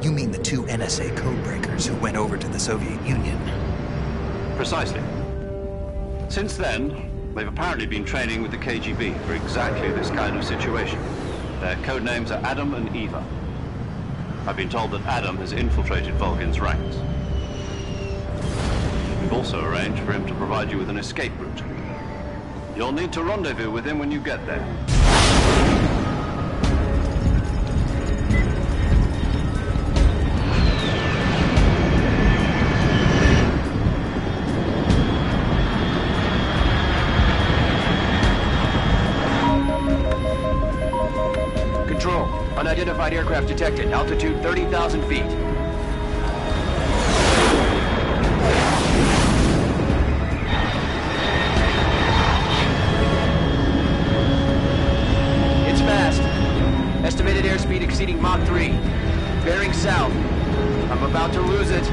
You mean the two NSA codebreakers who went over to the Soviet Union? Precisely. Since then, they've apparently been training with the KGB for exactly this kind of situation. Their code names are Adam and Eva. I've been told that Adam has infiltrated Volgin's ranks. We've also arranged for him to provide you with an escape route. You'll need to rendezvous with him when you get there. Control, unidentified aircraft detected. Altitude 30,000 feet. It's fast. Estimated airspeed exceeding Mach 3. Bearing south. I'm about to lose it.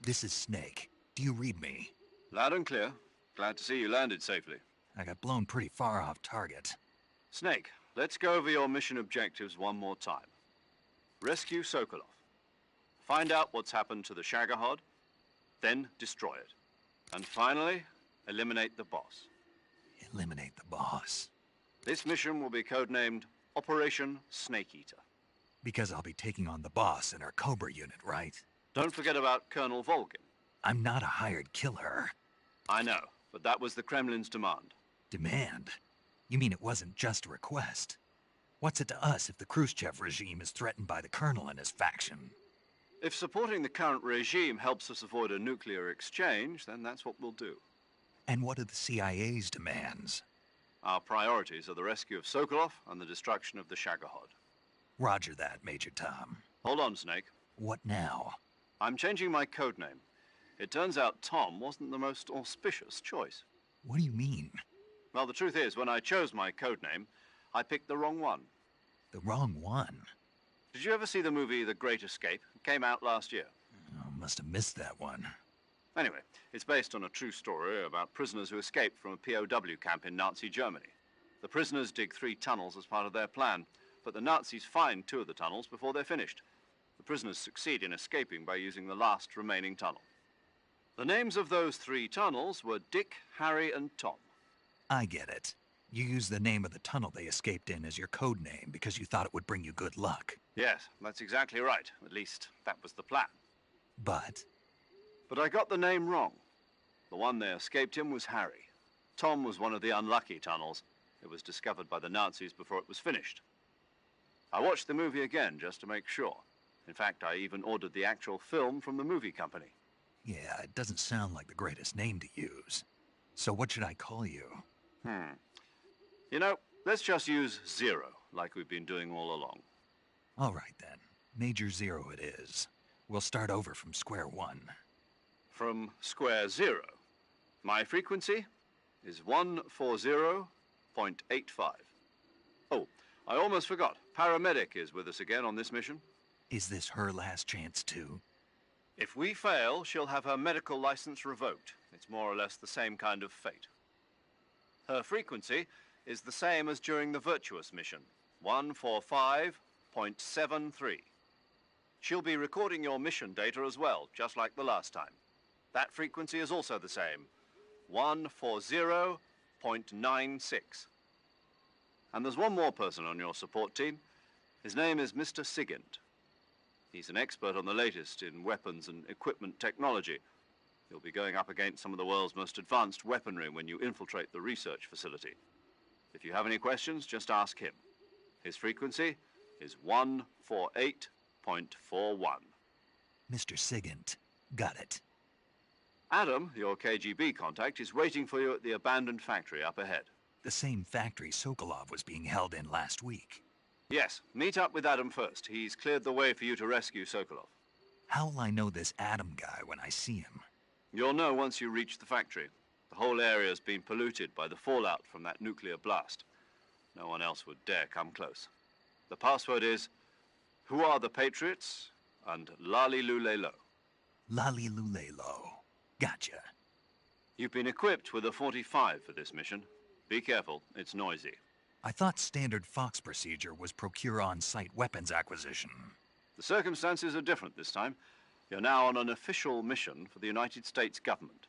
This is Snake. Do you read me? Loud and clear. Glad to see you landed safely. I got blown pretty far off target. Snake, let's go over your mission objectives one more time. Rescue Sokolov. Find out what's happened to the Shagohod, then destroy it. And finally, eliminate the boss. Eliminate the boss. This mission will be codenamed Operation Snake Eater. Because I'll be taking on the boss in our Cobra unit, right? Don't forget about Colonel Volgin. I'm not a hired killer. I know, but that was the Kremlin's demand. Demand? You mean it wasn't just a request? What's it to us if the Khrushchev regime is threatened by the Colonel and his faction? If supporting the current regime helps us avoid a nuclear exchange, then that's what we'll do. And what are the CIA's demands? Our priorities are the rescue of Sokolov and the destruction of the Shagohod. Roger that, Major Tom. Hold on, Snake. What now? I'm changing my codename. It turns out Tom wasn't the most auspicious choice. What do you mean? Well, the truth is, when I chose my codename, I picked the wrong one. The wrong one? Did you ever see the movie The Great Escape? It came out last year. Oh, must have missed that one. Anyway, it's based on a true story about prisoners who escaped from a POW camp in Nazi Germany. The prisoners dig 3 tunnels as part of their plan, but the Nazis find 2 of the tunnels before they're finished. The prisoners succeed in escaping by using the last remaining tunnel. The names of those 3 tunnels were Dick, Harry, and Tom. I get it. You used the name of the tunnel they escaped in as your code name because you thought it would bring you good luck. Yes, that's exactly right. At least, that was the plan. But I got the name wrong. The one they escaped in was Harry. Tom was one of the unlucky tunnels. It was discovered by the Nazis before it was finished. I watched the movie again just to make sure. In fact, I even ordered the actual film from the movie company. yeah, it doesn't sound like the greatest name to use. So what should I call you? You know, let's just use Zero, like we've been doing all along. All right then. Major Zero it is. We'll start over from square one. From square 0. My frequency is 140.85. Oh, I almost forgot. Paramedic is with us again on this mission. Is this her last chance too? If we fail, she'll have her medical license revoked. It's more or less the same kind of fate. Her frequency is the same as during the Virtuous mission, 145.73. She'll be recording your mission data as well, just like the last time. That frequency is also the same, 140.96. And there's one more person on your support team. His name is Mr. Sigint. He's an expert on the latest in weapons and equipment technology. You'll be going up against some of the world's most advanced weaponry when you infiltrate the research facility. If you have any questions, just ask him. His frequency is 148.41. Mr. Sigint. Got it. Adam, your KGB contact, is waiting for you at the abandoned factory up ahead. The same factory Sokolov was being held in last week. Yes, meet up with Adam first. He's cleared the way for you to rescue Sokolov. How will I know this Adam guy when I see him? You'll know once you reach the factory. The whole area's been polluted by the fallout from that nuclear blast. No one else would dare come close. The password is, "Who are the Patriots?" and "Lali Lule Lo." Lali Lule Lo. Gotcha. You've been equipped with a 45 for this mission. Be careful, it's noisy. I thought standard Fox procedure was procure on-site weapons acquisition. The circumstances are different this time. You're now on an official mission for the United States government.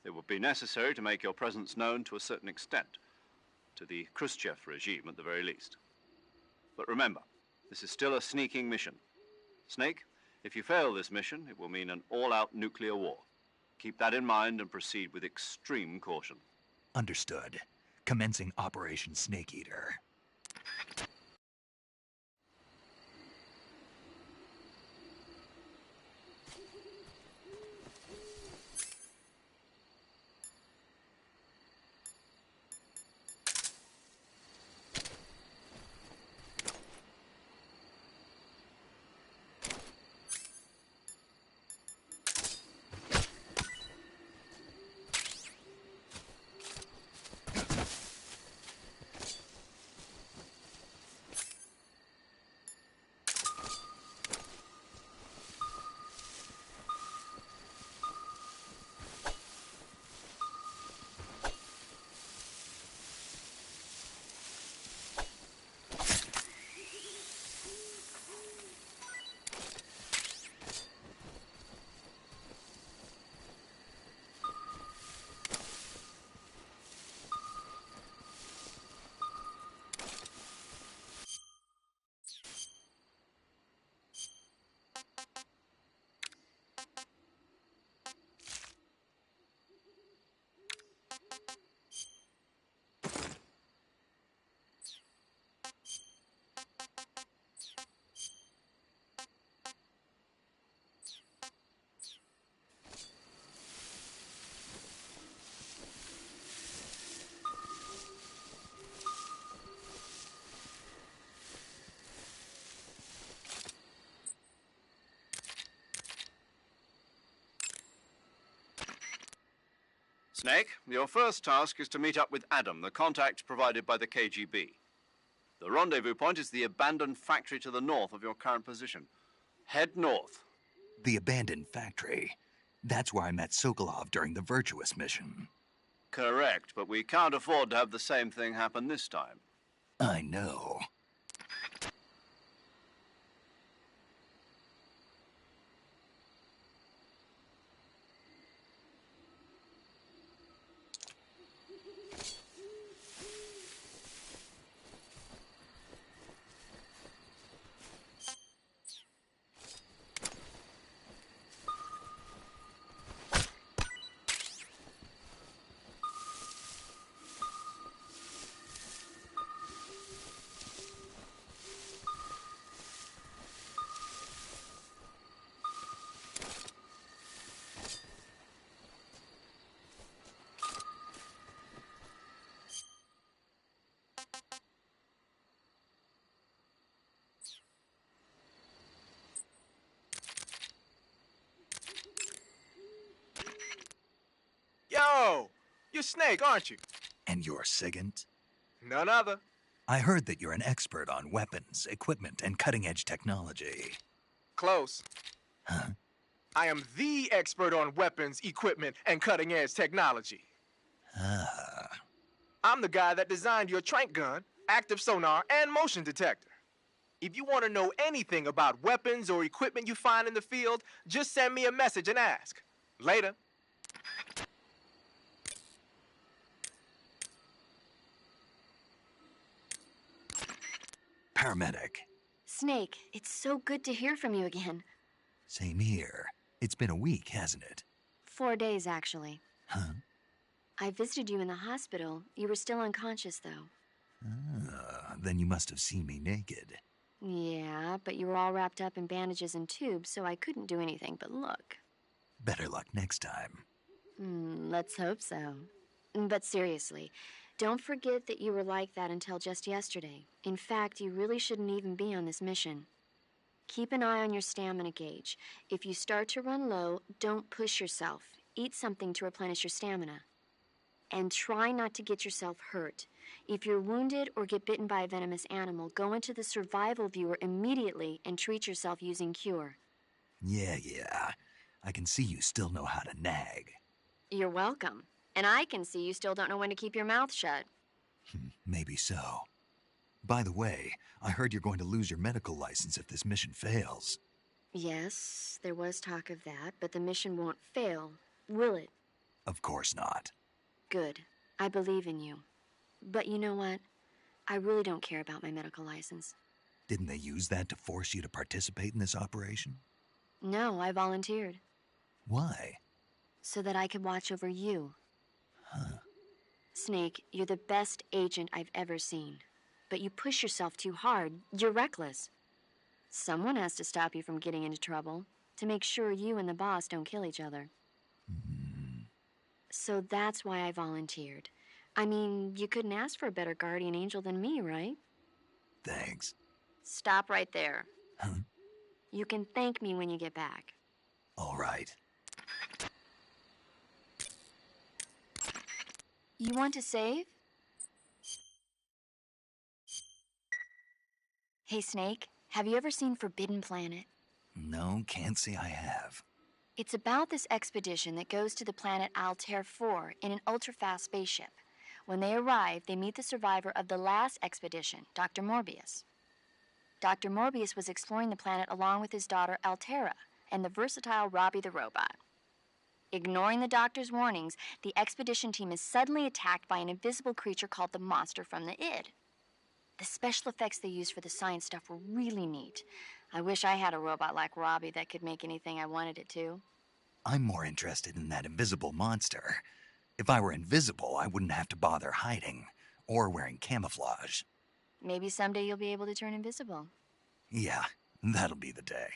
It would be necessary to make your presence known to a certain extent, to the Khrushchev regime at the very least. But remember, this is still a sneaking mission. Snake, if you fail this mission, it will mean an all-out nuclear war. Keep that in mind and proceed with extreme caution. Understood. Commencing Operation Snake Eater. Snake, your first task is to meet up with Adam, the contact provided by the KGB. The rendezvous point is the abandoned factory to the north of your current position. Head north. The abandoned factory. That's where I met Sokolov during the Virtuous mission. Correct, but we can't afford to have the same thing happen this time. I know. Yo, you're Snake, aren't you? And you're Sigint? None other. I heard that you're an expert on weapons, equipment, and cutting-edge technology. Close. Huh? I am the expert on weapons, equipment, and cutting-edge technology. Ah. I'm the guy that designed your trank gun, active sonar, and motion detector. If you want to know anything about weapons or equipment you find in the field, just send me a message and ask. Later. Paramedic. Snake, it's so good to hear from you again. Same here. It's been a week, hasn't it? 4 days, actually. Huh? I visited you in the hospital. You were still unconscious, though. Then you must have seen me naked. Yeah, but you were all wrapped up in bandages and tubes, so I couldn't do anything but look. Better luck next time. Let's hope so. But seriously, don't forget that you were like that until just yesterday. In fact, you really shouldn't even be on this mission. Keep an eye on your stamina gauge. If you start to run low, don't push yourself. Eat something to replenish your stamina. And try not to get yourself hurt. If you're wounded or get bitten by a venomous animal, go into the survival viewer immediately and treat yourself using Cure. Yeah. I can see you still know how to nag. You're welcome. And I can see you still don't know when to keep your mouth shut. Maybe so. By the way, I heard you're going to lose your medical license if this mission fails. Yes, there was talk of that, but the mission won't fail, will it? Of course not. Good. I believe in you. But you know what? I really don't care about my medical license. Didn't they use that to force you to participate in this operation? No, I volunteered. Why? So that I could watch over you. Huh. Snake, you're the best agent I've ever seen. But you push yourself too hard. You're reckless. Someone has to stop you from getting into trouble, to make sure you and the boss don't kill each other. So that's why I volunteered. I mean, you couldn't ask for a better guardian angel than me, right? Thanks. Stop right there. Huh? You can thank me when you get back. All right. You want to save? Hey, Snake, have you ever seen Forbidden Planet? No, can't say I have. It's about this expedition that goes to the planet Altair 4 in an ultra-fast spaceship. When they arrive, they meet the survivor of the last expedition, Dr. Morbius. Dr. Morbius was exploring the planet along with his daughter Altera and the versatile Robbie the robot. Ignoring the doctor's warnings, the expedition team is suddenly attacked by an invisible creature called the Monster from the Id. The special effects they used for the science stuff were really neat. I wish I had a robot like Robbie that could make anything I wanted it to. I'm more interested in that invisible monster. If I were invisible, I wouldn't have to bother hiding or wearing camouflage. Maybe someday you'll be able to turn invisible. Yeah, that'll be the day.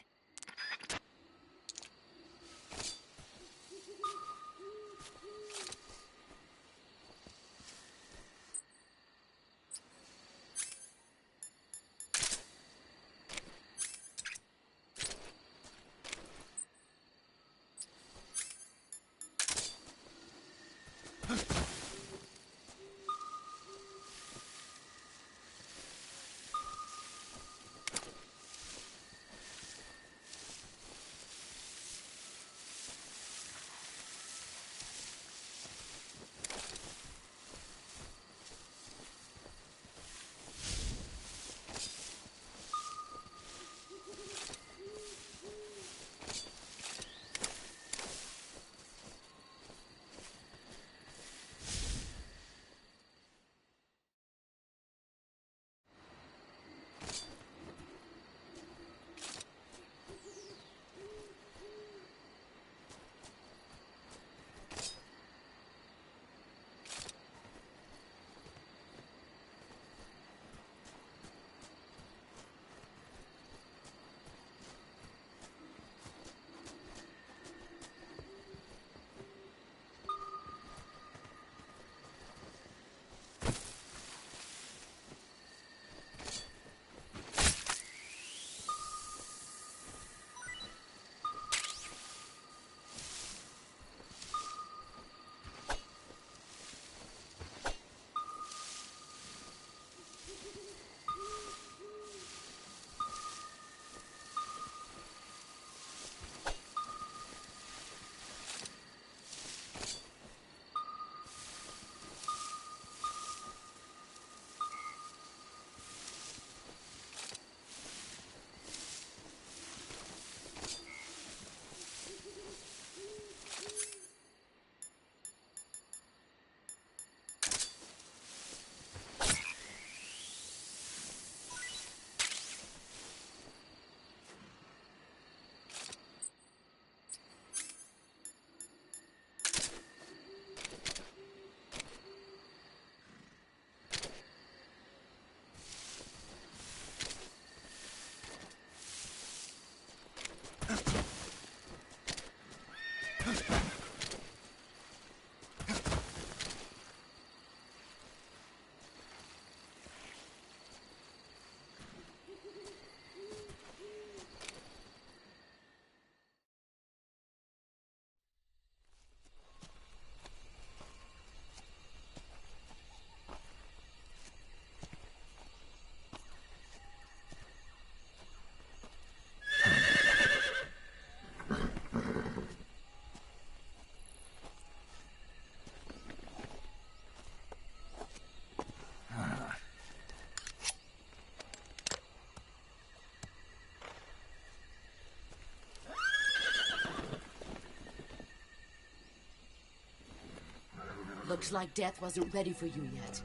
Looks like death wasn't ready for you yet.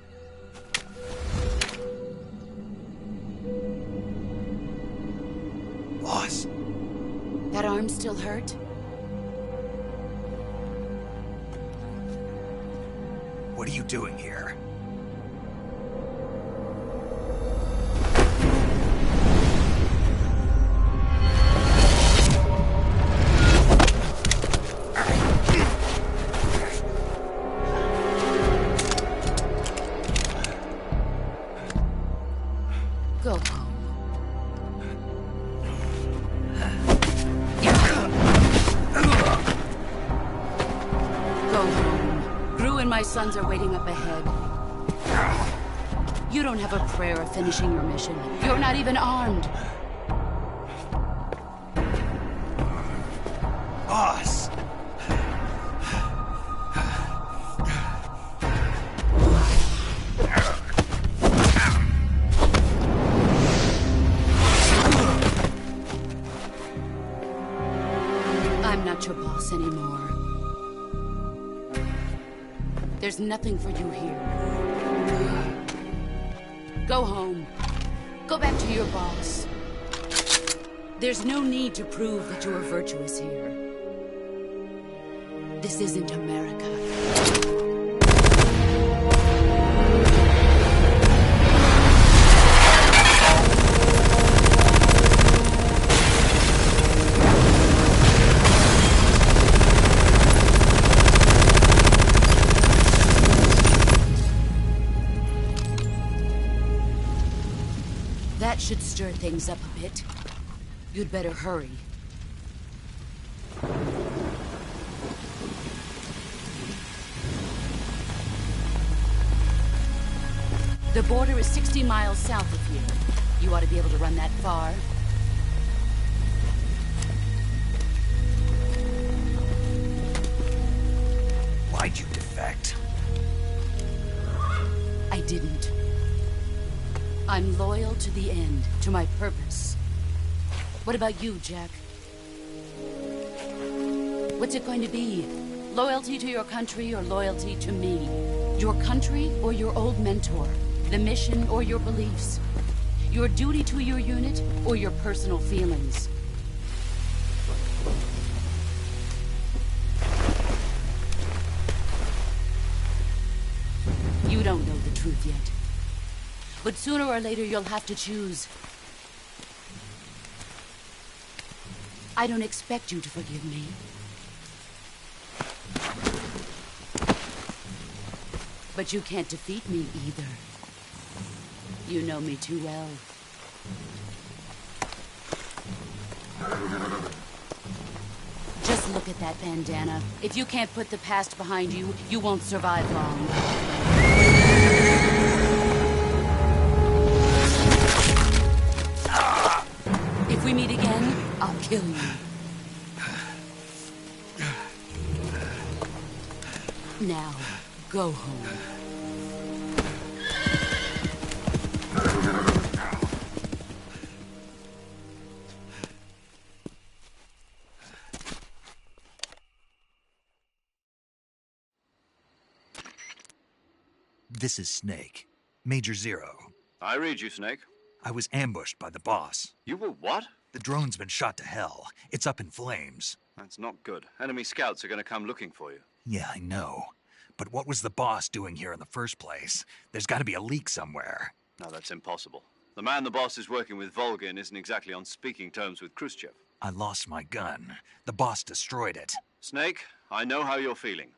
Boss. That arm still hurt? What are you doing here? Go home. Go home. Gru and my sons are waiting up ahead. You don't have a prayer of finishing your mission. You're not even armed. Boss! I'm not your boss anymore. There's nothing for you here. Go home. Go back to your boss. There's no need to prove that you are virtuous here. This isn't America. That should stir things up a bit. You'd better hurry. The border is 60 miles south of here. You ought to be able to run that far. Why'd you defect? I didn't. I'm loyal to the end, to my purpose. What about you, Jack? What's it going to be? Loyalty to your country or loyalty to me? Your country or your old mentor? The mission or your beliefs? Your duty to your unit or your personal feelings? You don't know the truth yet. But sooner or later, you'll have to choose. I don't expect you to forgive me. But you can't defeat me either. You know me too well. Just look at that bandana. If you can't put the past behind you, you won't survive long. If we meet again, I'll kill you. Now, go home. This is Snake. Major Zero. I read you, Snake. I was ambushed by the boss. You were what? The drone's been shot to hell. It's up in flames. That's not good. Enemy scouts are going to come looking for you. Yeah, I know. But what was the boss doing here in the first place? There's got to be a leak somewhere. No, that's impossible. The man the boss is working with, Volgin, isn't exactly on speaking terms with Khrushchev. I lost my gun. The boss destroyed it. Snake, I know how you're feeling.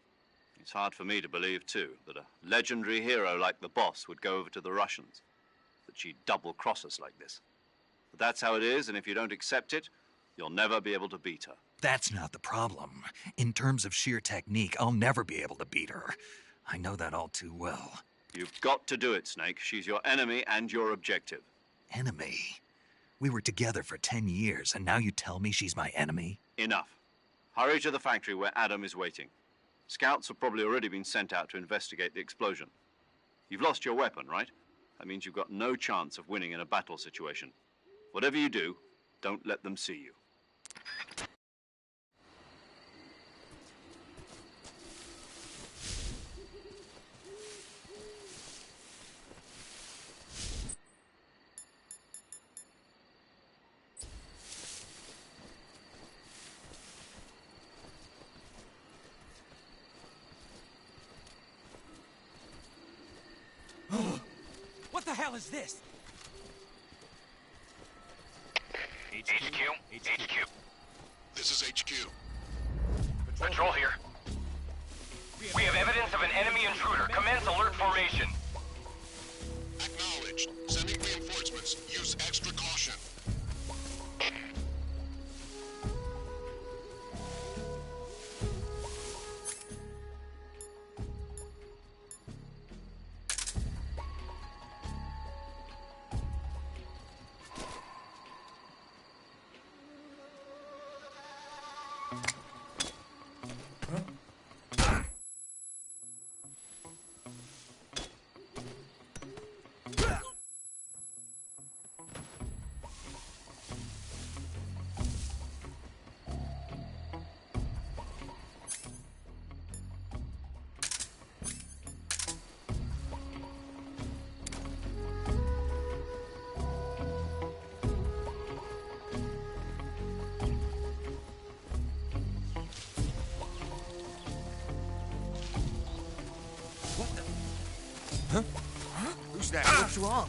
It's hard for me to believe, too, that a legendary hero like the boss would go over to the Russians. That she'd double-cross us like this. But that's how it is, and if you don't accept it, you'll never be able to beat her. That's not the problem. In terms of sheer technique, I'll never be able to beat her. I know that all too well. You've got to do it, Snake. She's your enemy and your objective. Enemy? We were together for 10 years, and now you tell me she's my enemy? Enough. Hurry to the factory where Adam is waiting. Scouts have probably already been sent out to investigate the explosion. You've lost your weapon, right? That means you've got no chance of winning in a battle situation. Whatever you do, don't let them see you. hell is this? HQ. This is HQ. Patrol here. We have evidence of an enemy intruder. Commence alert formation. Acknowledged. Sending reinforcements. Use extra caution. Who's that? What's wrong?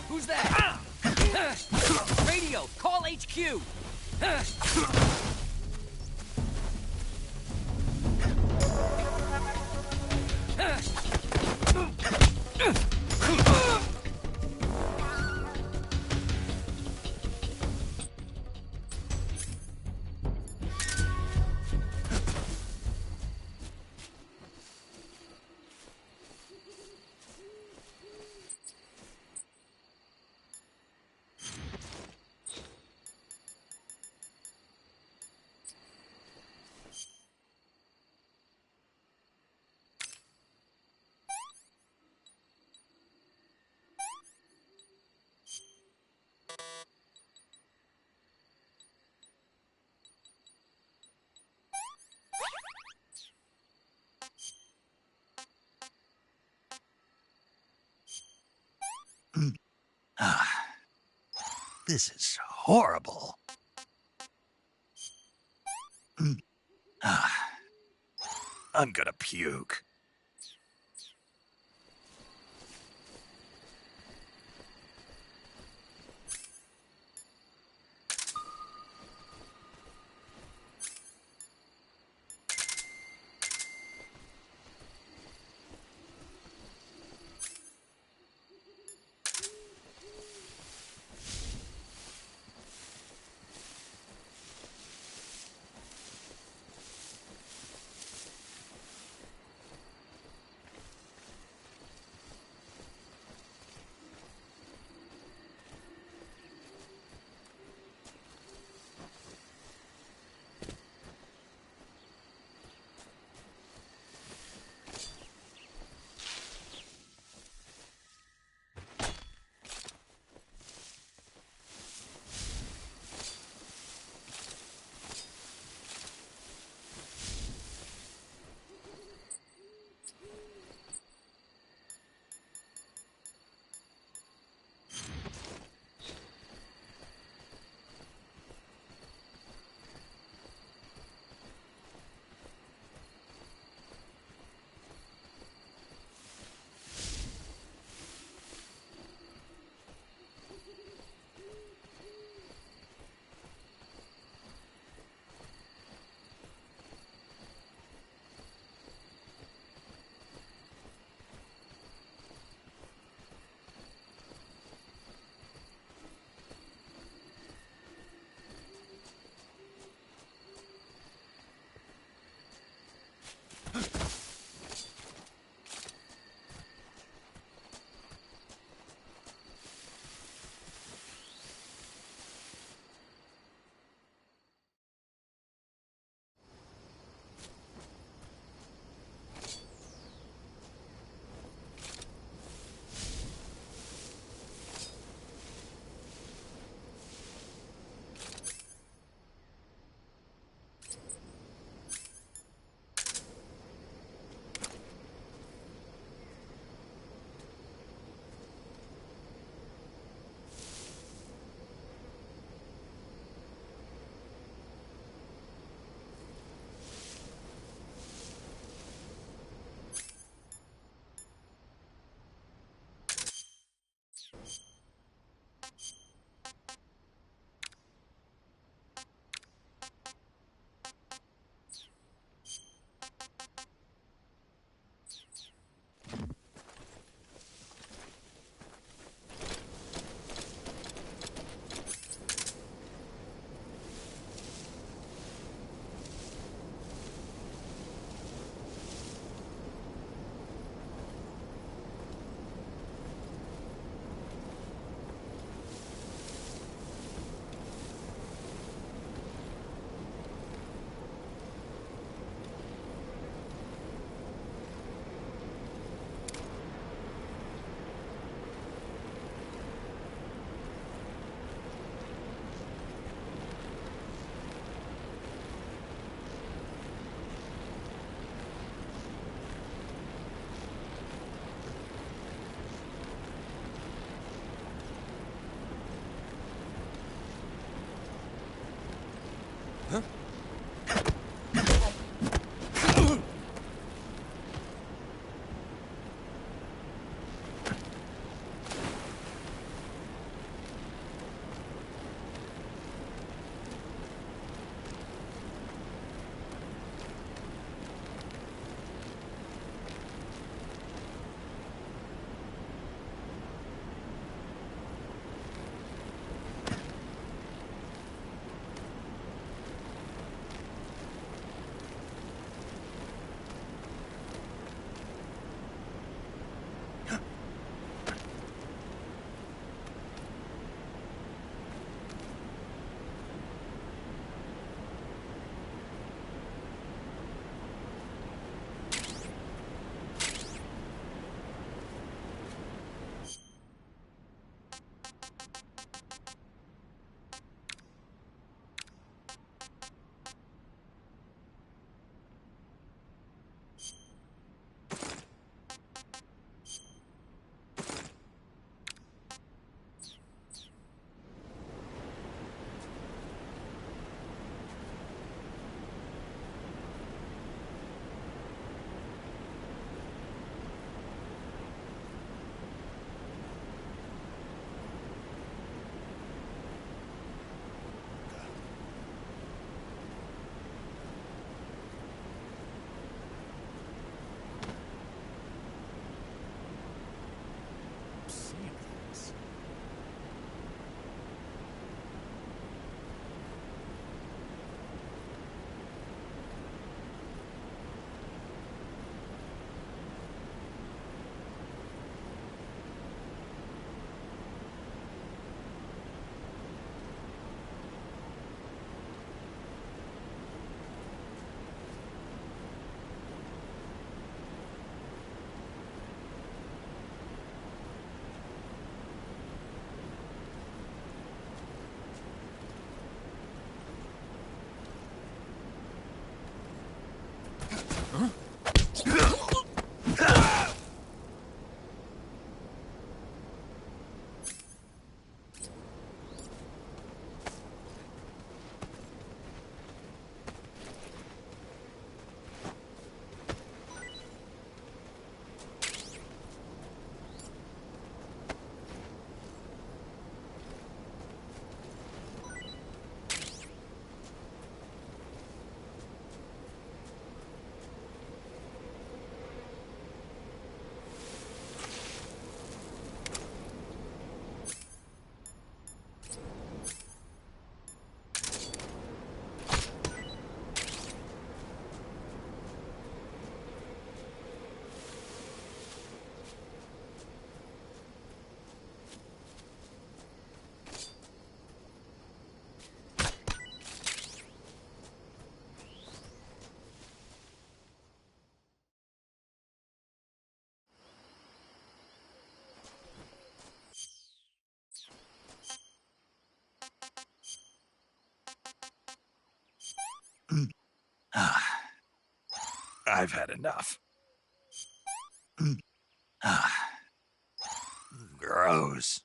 Who's that? Radio, call HQ! This is horrible. I'm gonna puke. I've had enough. Gross.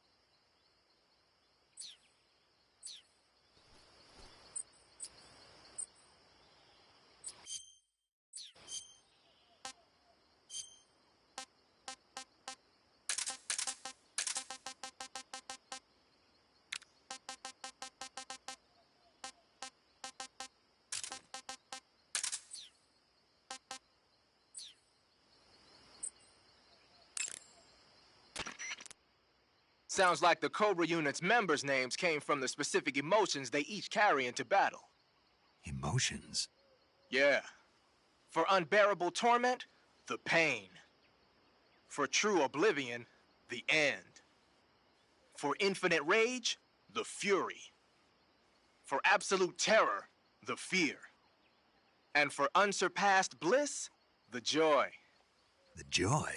Sounds like the Cobra Unit's members' names came from the specific emotions they each carry into battle. Emotions? Yeah. For unbearable torment, the pain. For true oblivion, the end. For infinite rage, the fury. For absolute terror, the fear. And for unsurpassed bliss, the joy. The joy?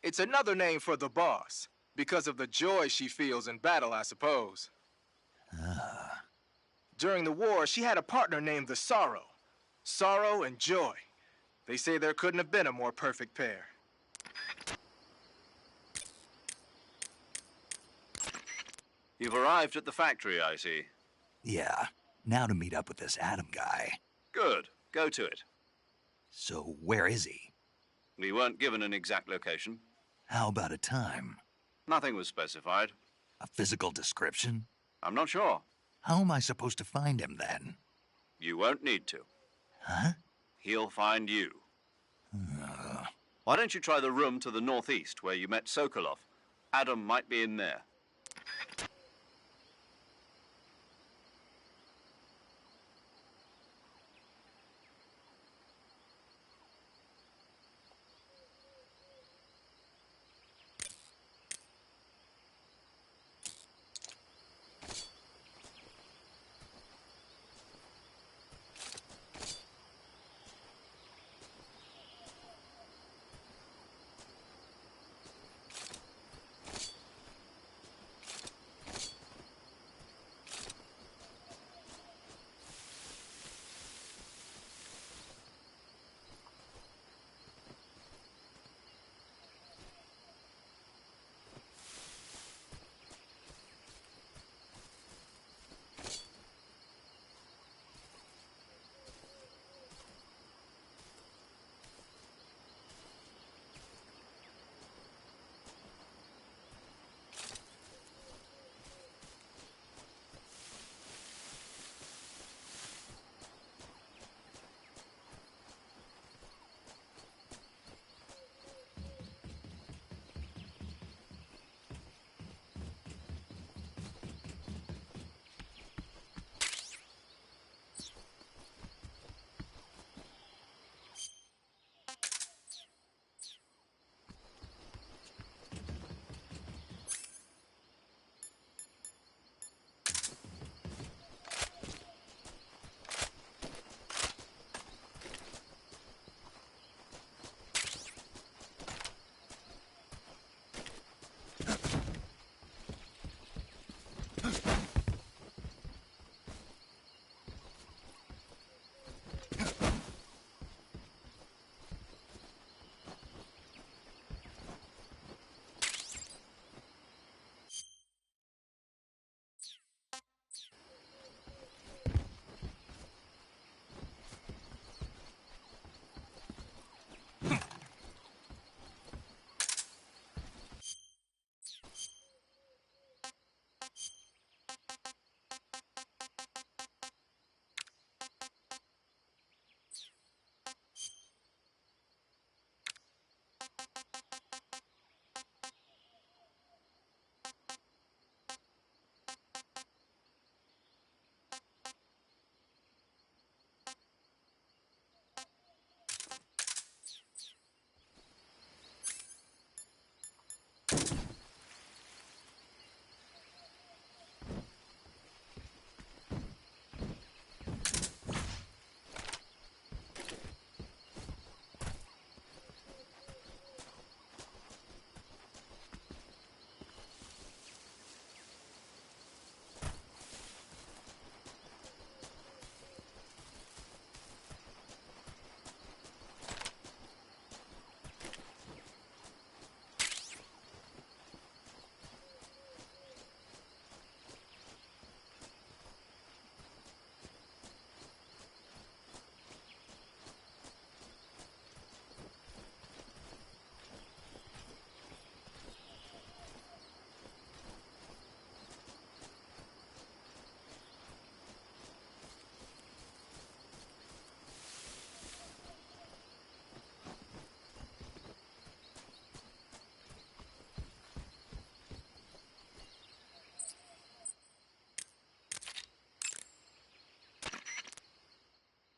It's another name for the boss, because of the joy she feels in battle, I suppose. During the war, she had a partner named the Sorrow. Sorrow and joy. They say there couldn't have been a more perfect pair. You've arrived at the factory, I see. Yeah. Now to meet up with this Adam guy. Good. Go to it. So where is he? We weren't given an exact location. How about a time? Nothing was specified. A physical description? I'm not sure. How am I supposed to find him then? You won't need to. Huh? He'll find you. Why don't you try the room to the northeast where you met Sokolov? Adam might be in there.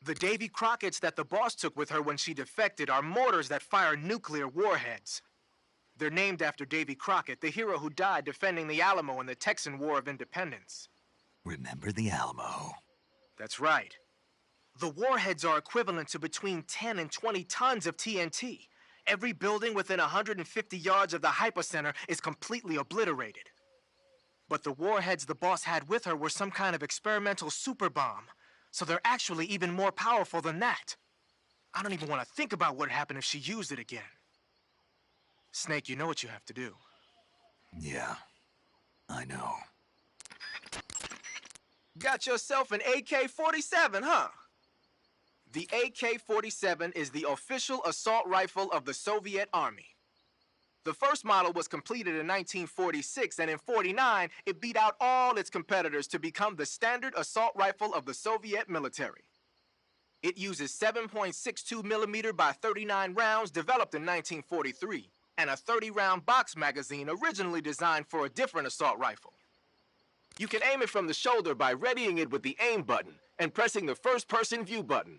The Davy Crockett's that the boss took with her when she defected are mortars that fire nuclear warheads. They're named after Davy Crockett, the hero who died defending the Alamo in the Texan War of Independence. Remember the Alamo. That's right. The warheads are equivalent to between 10 and 20 tons of TNT. Every building within 150 yards of the hypocenter is completely obliterated. But the warheads the boss had with her were some kind of experimental super bomb, so they're actually even more powerful than that. I don't even want to think about what happened if she used it again. Snake, you know what you have to do. Yeah, I know. Got yourself an AK-47, huh? The AK-47 is the official assault rifle of the Soviet Army. The first model was completed in 1946, and in 49, it beat out all its competitors to become the standard assault rifle of the Soviet military. It uses 7.62 millimeter by 39 rounds developed in 1943, and a 30-round box magazine originally designed for a different assault rifle. You can aim it from the shoulder by readying it with the aim button and pressing the first-person view button.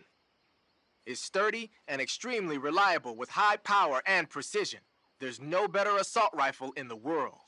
It's sturdy and extremely reliable with high power and precision. There's no better assault rifle in the world.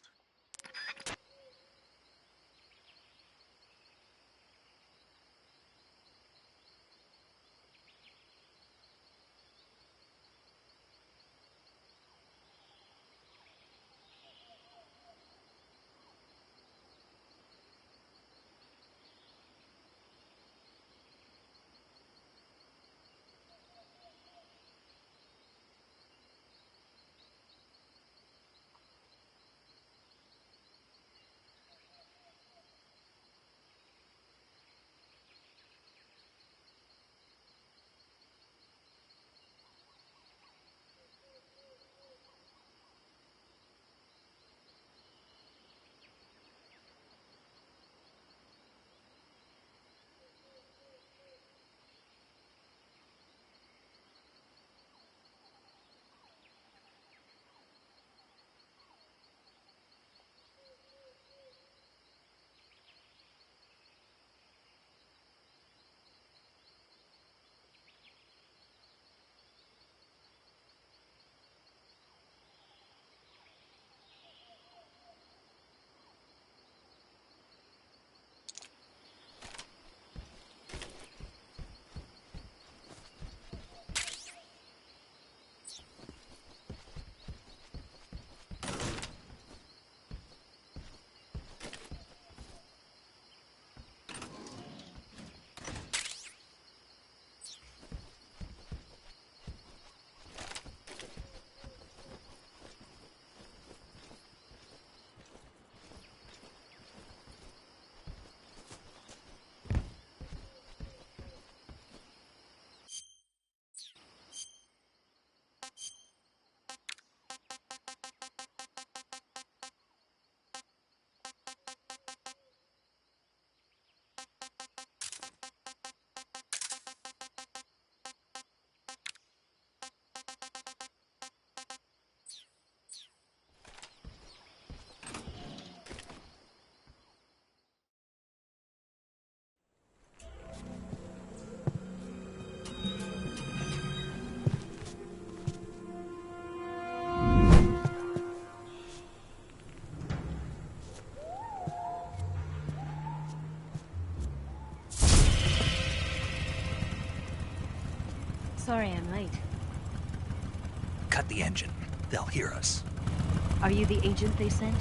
Sorry I'm late. Cut the engine. They'll hear us. Are you the agent they sent?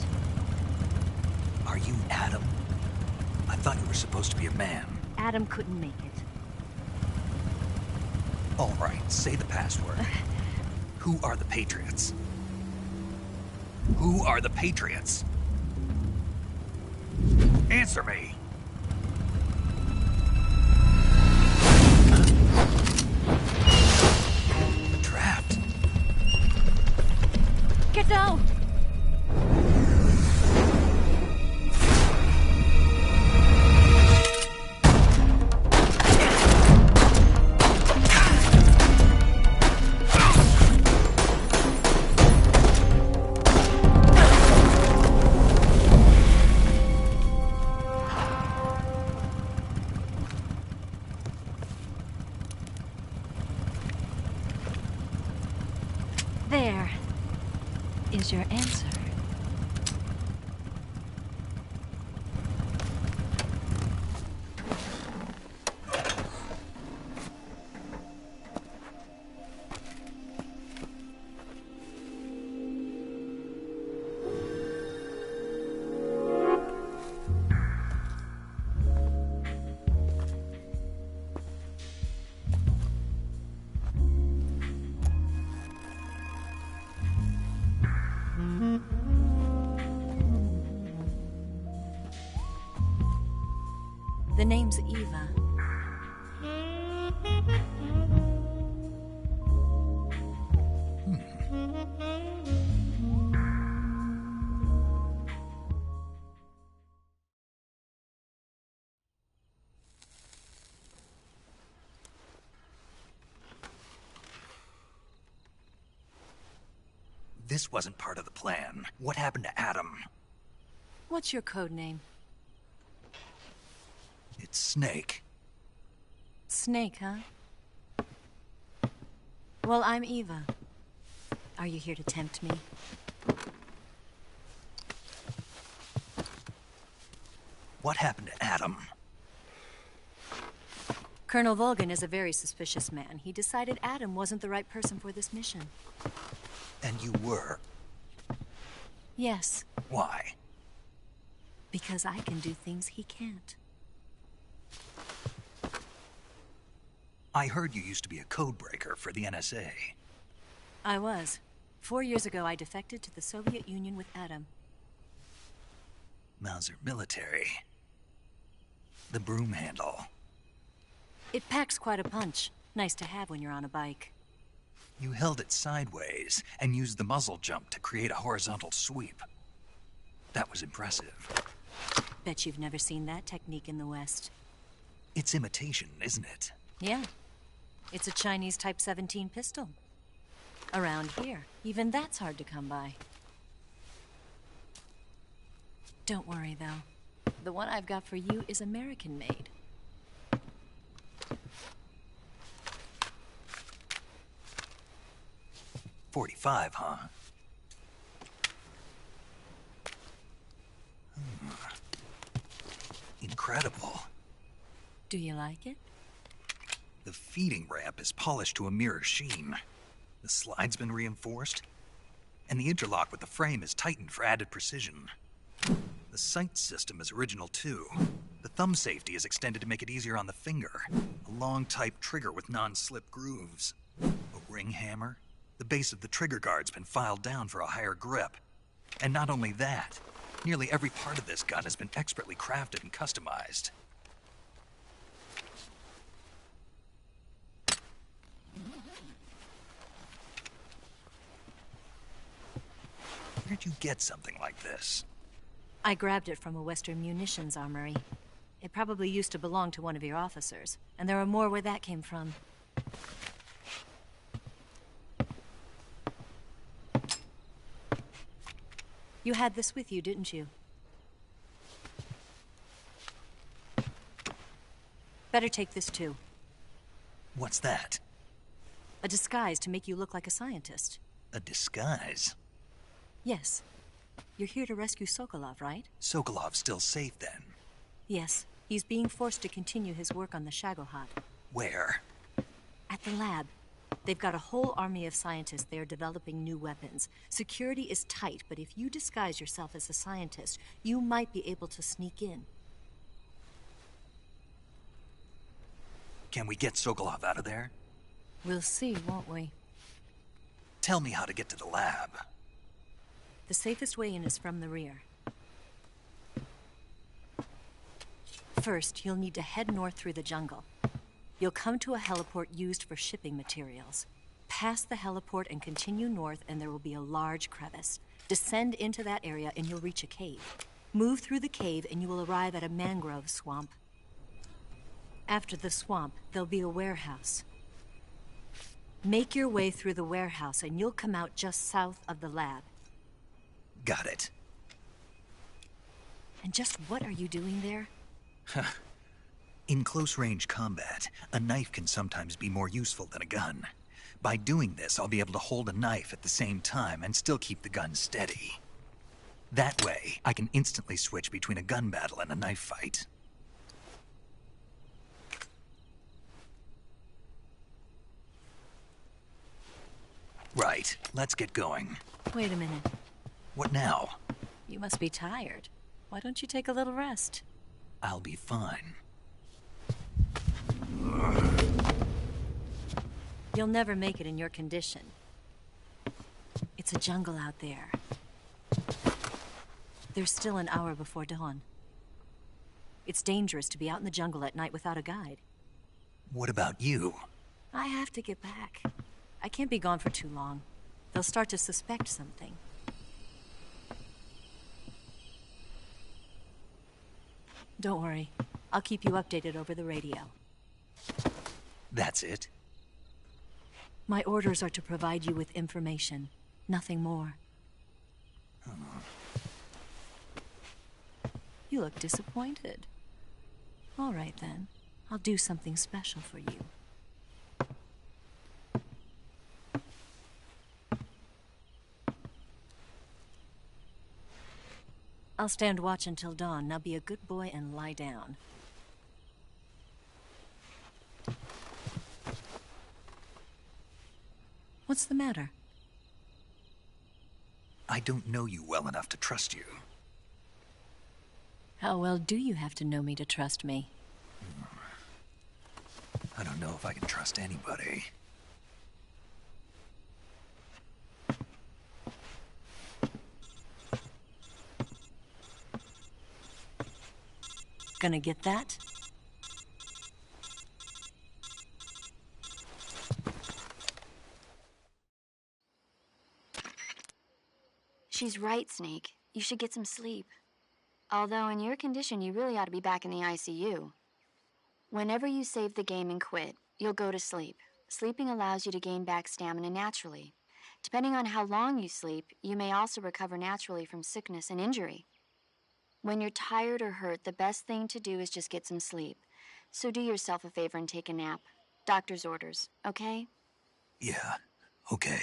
Are you Adam? I thought you were supposed to be a man. Adam couldn't make it. All right, say the password. Who are the Patriots? Who are the Patriots? Answer me! Trapped. Get down! is your answer? The name's Eva. This wasn't part of the plan. What happened to Adam? What's your code name? It's Snake. Snake, huh? Well, I'm Eva. Are you here to tempt me? What happened to Adam? Colonel Volgan is a very suspicious man. He decided Adam wasn't the right person for this mission. And you were? Yes, Why? because I can do things he can't. I heard you used to be a codebreaker for the NSA. I was. 4 years ago, I defected to the Soviet Union with Adam. Mauser military. The broom handle. It packs quite a punch. Nice to have when you're on a bike. You held it sideways and used the muzzle jump to create a horizontal sweep. That was impressive. Bet you've never seen that technique in the West. It's imitation, isn't it? Yeah. It's a Chinese Type 17 pistol. Around here, even that's hard to come by. Don't worry, though. The one I've got for you is American-made. .45, huh? Incredible. Do you like it? The feeding ramp is polished to a mirror sheen. The slide's been reinforced, and the interlock with the frame is tightened for added precision. The sight system is original too. The thumb safety is extended to make it easier on the finger. A long type trigger with non-slip grooves. A ring hammer. The base of the trigger guard's been filed down for a higher grip. And not only that, nearly every part of this gun has been expertly crafted and customized. Where'd you get something like this? I grabbed it from a Western munitions armory. It probably used to belong to one of your officers, and there are more where that came from. You had this with you, didn't you? Better take this too. What's that? A disguise to make you look like a scientist. A disguise? Yes. You're here to rescue Sokolov, right? Sokolov's still safe then? Yes. He's being forced to continue his work on the Shagohod. Where? At the lab. They've got a whole army of scientists there developing new weapons. Security is tight, but if you disguise yourself as a scientist, you might be able to sneak in. Can we get Sokolov out of there? We'll see, won't we? Tell me how to get to the lab. The safest way in is from the rear. First, you'll need to head north through the jungle. You'll come to a heliport used for shipping materials. Pass the heliport and continue north, and there will be a large crevice. Descend into that area and you'll reach a cave. Move through the cave and you will arrive at a mangrove swamp. After the swamp, there'll be a warehouse. Make your way through the warehouse and you'll come out just south of the lab. Got it. And just what are you doing there? In close-range combat, a knife can sometimes be more useful than a gun. By doing this, I'll be able to hold a knife at the same time and still keep the gun steady. That way, I can instantly switch between a gun battle and a knife fight. Right, let's get going. Wait a minute. What now? You must be tired. Why don't you take a little rest? I'll be fine. You'll never make it in your condition. It's a jungle out there. There's still an hour before dawn. It's dangerous to be out in the jungle at night without a guide. What about you? I have to get back. I can't be gone for too long. They'll start to suspect something. Don't worry. I'll keep you updated over the radio. That's it? My orders are to provide you with information. Nothing more. You look disappointed. All right, then. I'll do something special for you. I'll stand watch until dawn. Now be a good boy and lie down. What's the matter? I don't know you well enough to trust you. How well do you have to know me to trust me? I don't know if I can trust anybody. Gonna get that? She's right, Snake. You should get some sleep. Although in your condition, you really ought to be back in the ICU. Whenever you save the game and quit, you'll go to sleep. Sleeping allows you to gain back stamina naturally. Depending on how long you sleep, you may also recover naturally from sickness and injury. When you're tired or hurt, the best thing to do is just get some sleep. So do yourself a favor and take a nap. Doctor's orders, okay? Yeah, okay.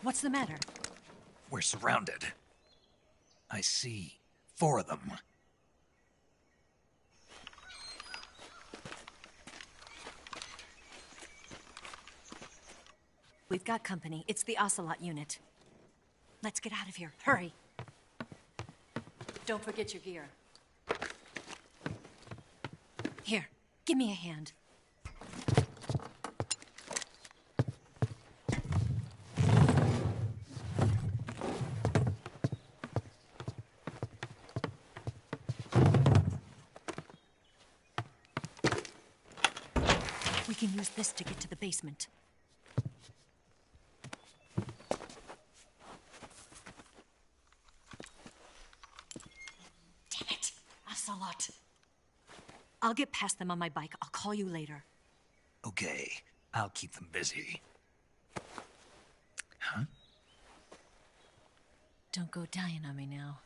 What's the matter? We're surrounded. I see 4 of them. We've got company. It's the Ocelot unit. Let's get out of here. Hurry. Don't forget your gear. Here, give me a hand. We can use this to get to the basement. Damn it! Ocelot. I'll get past them on my bike. I'll call you later. Okay, I'll keep them busy. Huh? Don't go dying on me now.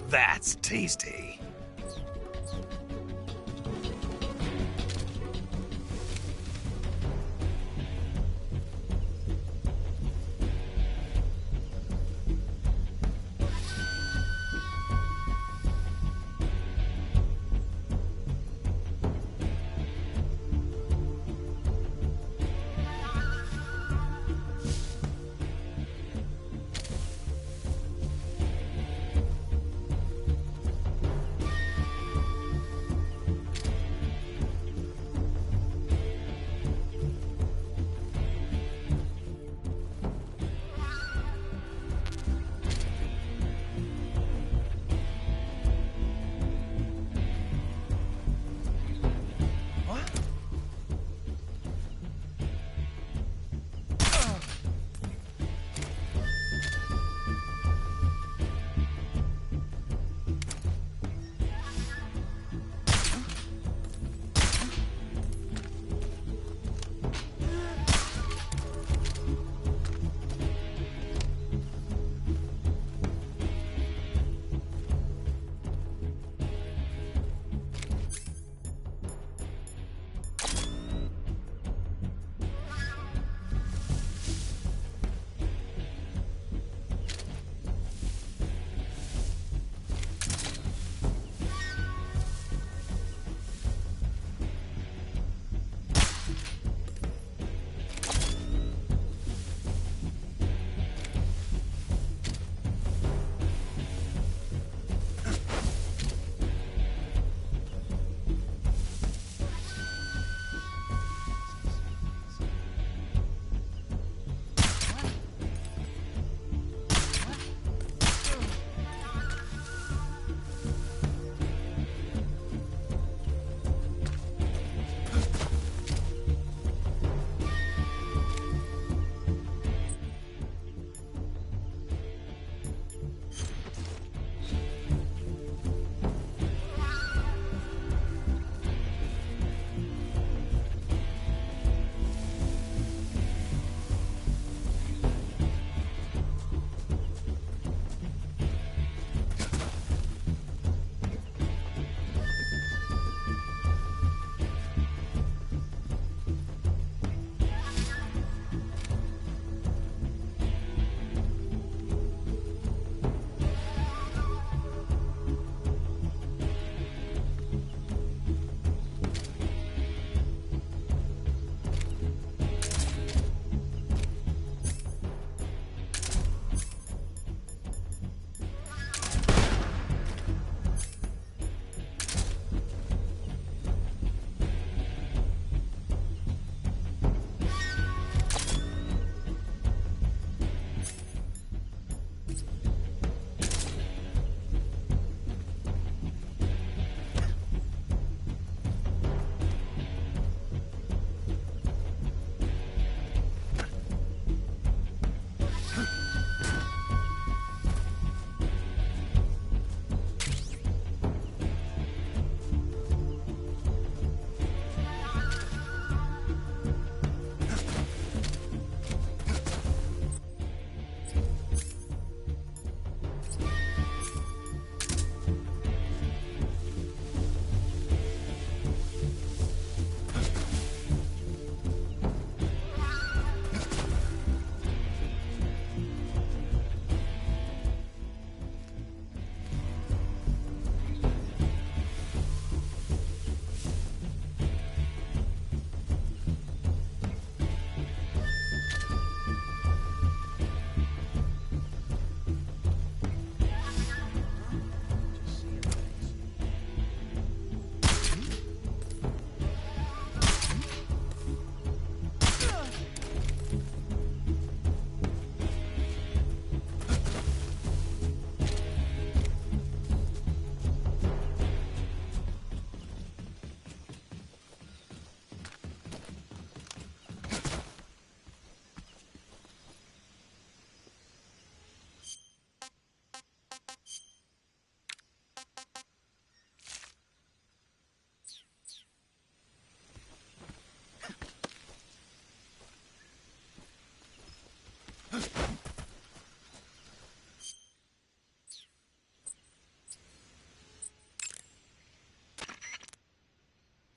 That's tasty.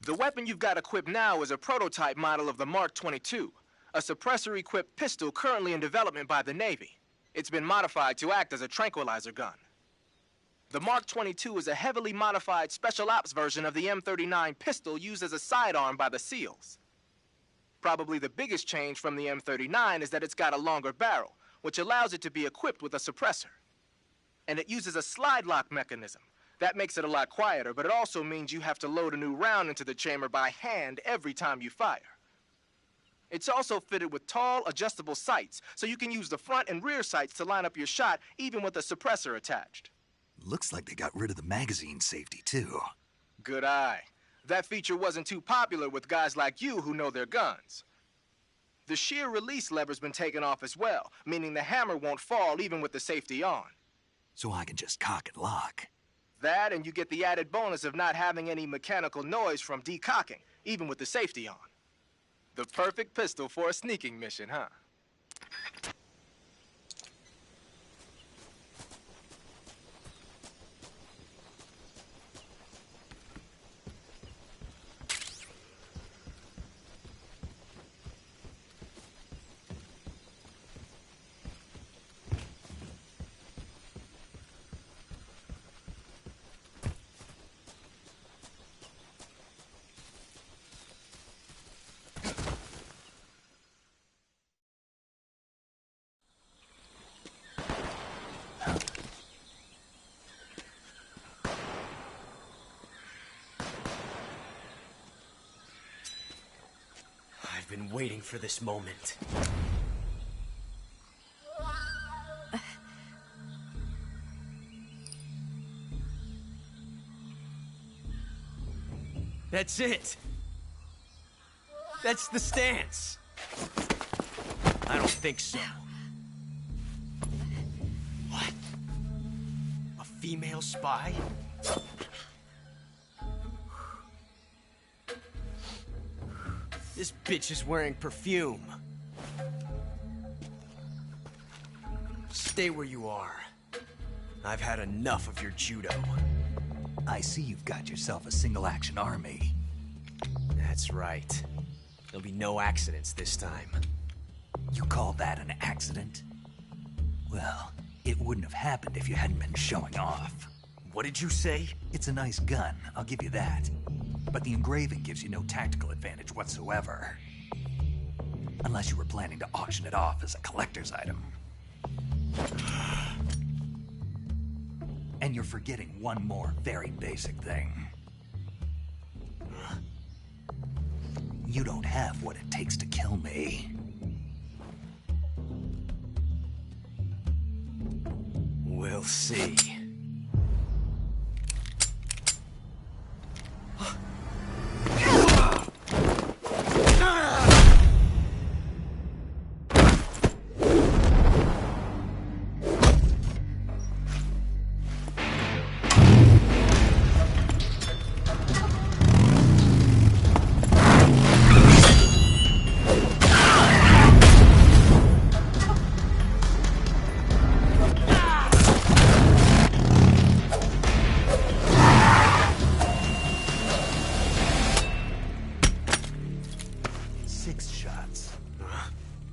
The weapon you've got equipped now is a prototype model of the Mark 22, a suppressor-equipped pistol currently in development by the Navy. It's been modified to act as a tranquilizer gun. The Mark 22 is a heavily modified special ops version of the M39 pistol used as a sidearm by the SEALs. Probably the biggest change from the M39 is that it's got a longer barrel, which allows it to be equipped with a suppressor. And it uses a slide lock mechanism. That makes it a lot quieter, but it also means you have to load a new round into the chamber by hand every time you fire. It's also fitted with tall, adjustable sights, so you can use the front and rear sights to line up your shot, even with a suppressor attached. Looks like they got rid of the magazine safety, too. Good eye. That feature wasn't too popular with guys like you who know their guns. The shear release lever's been taken off as well, meaning the hammer won't fall even with the safety on. So I can just cock and lock. That, and you get the added bonus of not having any mechanical noise from decocking, even with the safety on. The perfect pistol for a sneaking mission, huh? I've been waiting for this moment. That's it. That's the stance. I don't think so. What? A female spy? This bitch is wearing perfume. Stay where you are. I've had enough of your judo. I see you've got yourself a single-action army. That's right. There'll be no accidents this time. You call that an accident? Well, it wouldn't have happened if you hadn't been showing off. What did you say? It's a nice gun, I'll give you that. But the engraving gives you no tactical advantage whatsoever. Unless you were planning to auction it off as a collector's item. And you're forgetting one more very basic thing. You don't have what it takes to kill me. We'll see.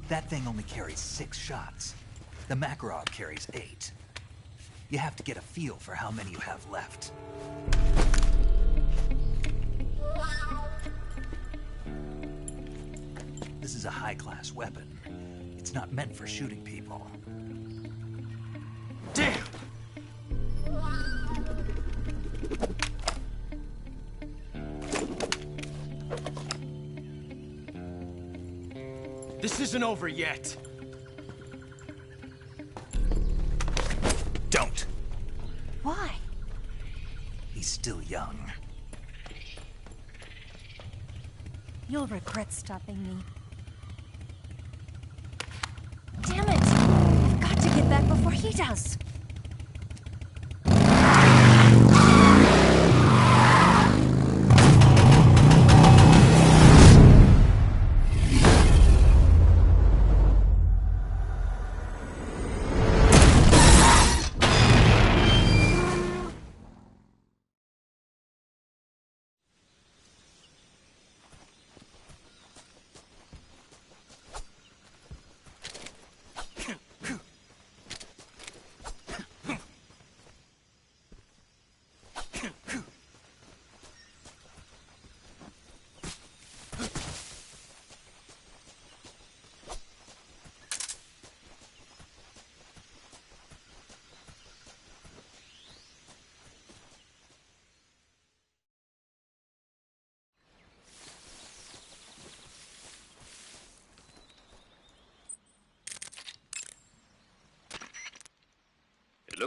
That thing only carries 6 shots. The Makarov carries 8. You have to get a feel for how many you have left. This is a high-class weapon. It's not meant for shooting people. Damn! This isn't over yet. Don't. Why? He's still young. You'll regret stopping me. Damn it! I've got to get back before he does.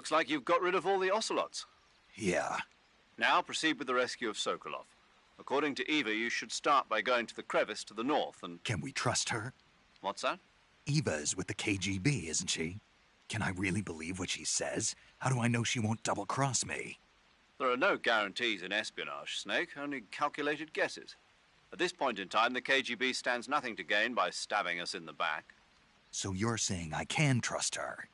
Looks like you've got rid of all the ocelots. Yeah. Now proceed with the rescue of Sokolov. According to Eva, you should start by going to the crevice to the north and... Can we trust her? What's that? Eva is with the KGB, isn't she? Can I really believe what she says? How do I know she won't double-cross me? There are no guarantees in espionage, Snake, only calculated guesses. At this point in time, the KGB stands nothing to gain by stabbing us in the back. So you're saying I can trust her?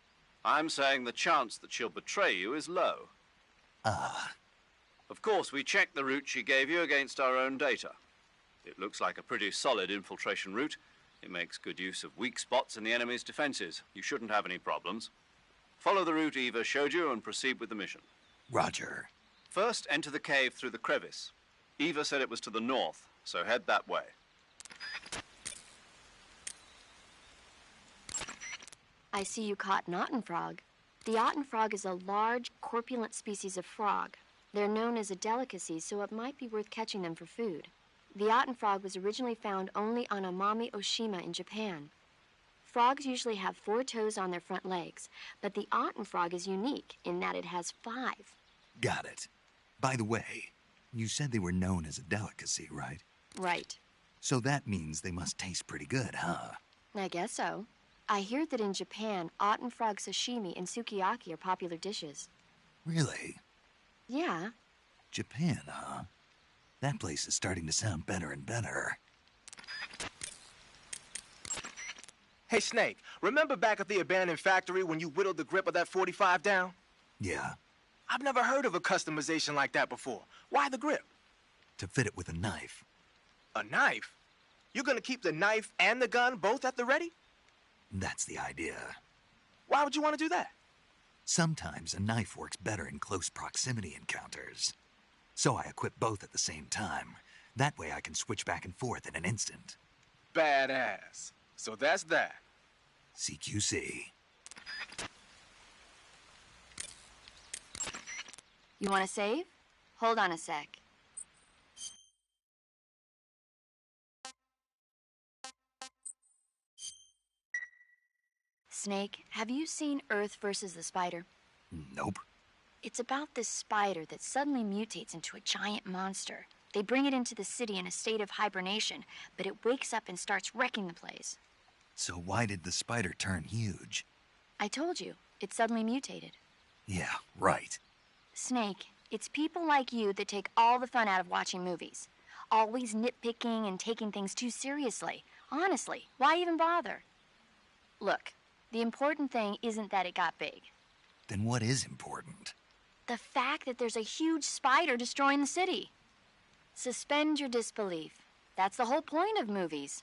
I'm saying the chance that she'll betray you is low. Of course, we checked the route she gave you against our own data. It looks like a pretty solid infiltration route. It makes good use of weak spots in the enemy's defenses. You shouldn't have any problems. Follow the route Eva showed you and proceed with the mission. Roger. First, enter the cave through the crevice. Eva said it was to the north, so head that way. I see you caught an otten frog. The otten frog is a large, corpulent species of frog. They're known as a delicacy, so it might be worth catching them for food. The otten frog was originally found only on Amami Oshima in Japan. Frogs usually have 4 toes on their front legs, but the otten frog is unique in that it has 5. Got it. By the way, you said they were known as a delicacy, right? Right. So that means they must taste pretty good, huh? I guess so. I hear that in Japan, otten frog sashimi and sukiyaki are popular dishes. Really? Yeah. Japan, huh? That place is starting to sound better and better. Hey, Snake, remember back at the abandoned factory when you whittled the grip of that 45 down? Yeah. I've never heard of a customization like that before. Why the grip? To fit it with a knife. A knife? You're gonna keep the knife and the gun both at the ready? That's the idea. Why would you want to do that? Sometimes a knife works better in close proximity encounters. So I equip both at the same time. That way I can switch back and forth in an instant. Badass. So that's that. CQC. You want to save? Hold on a sec. Snake, have you seen Earth versus the Spider? Nope. It's about this spider that suddenly mutates into a giant monster. They bring it into the city in a state of hibernation, but it wakes up and starts wrecking the place. So why did the spider turn huge? I told you, it suddenly mutated. Yeah, right. Snake, it's people like you that take all the fun out of watching movies. Always nitpicking and taking things too seriously. Honestly, why even bother? Look, the important thing isn't that it got big. Then what is important? The fact that there's a huge spider destroying the city. Suspend your disbelief. That's the whole point of movies.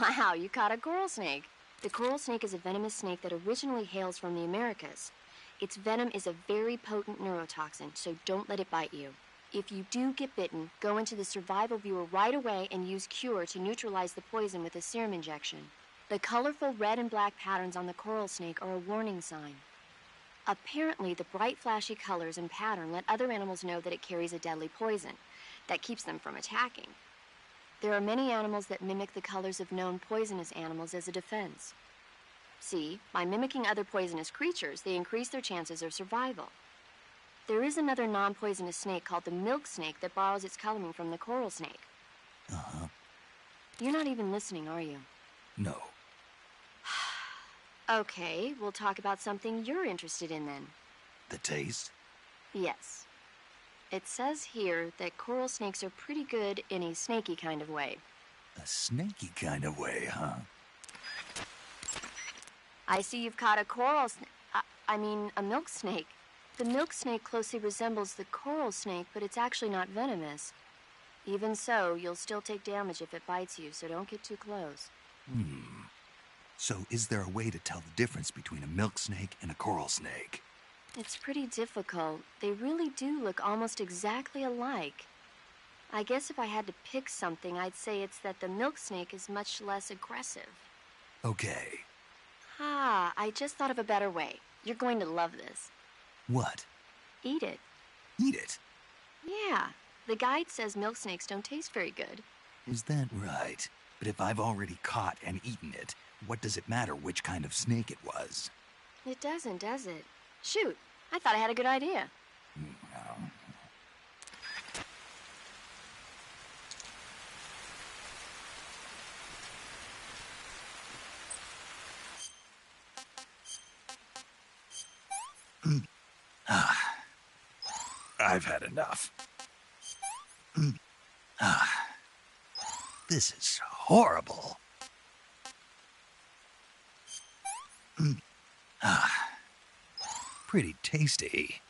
Wow, you caught a coral snake. The coral snake is a venomous snake that originally hails from the Americas. Its venom is a very potent neurotoxin, so don't let it bite you. If you do get bitten, go into the survival viewer right away and use Cure to neutralize the poison with a serum injection. The colorful red and black patterns on the coral snake are a warning sign. Apparently, the bright flashy colors and pattern let other animals know that it carries a deadly poison that keeps them from attacking. There are many animals that mimic the colors of known poisonous animals as a defense. See, by mimicking other poisonous creatures, they increase their chances of survival. There is another non-poisonous snake called the milk snake that borrows its coloring from the coral snake. Uh-huh. You're not even listening, are you? No. Okay, we'll talk about something you're interested in then. The taste? Yes. It says here that coral snakes are pretty good in a snaky kind of way. A snaky kind of way, huh? I see you've caught a coral a milk snake. The milk snake closely resembles the coral snake, but it's actually not venomous. Even so, you'll still take damage if it bites you, so don't get too close. So is there a way to tell the difference between a milk snake and a coral snake? It's pretty difficult. They really do look almost exactly alike. I guess if I had to pick something, I'd say it's that the milk snake is much less aggressive. Okay. I just thought of a better way. You're going to love this. What? Eat it. Eat it? Yeah. The guide says milk snakes don't taste very good. Is that right? But if I've already caught and eaten it, what does it matter which kind of snake it was? It doesn't, does it? Shoot, I thought I had a good idea. I've had enough. This is horrible. Pretty tasty.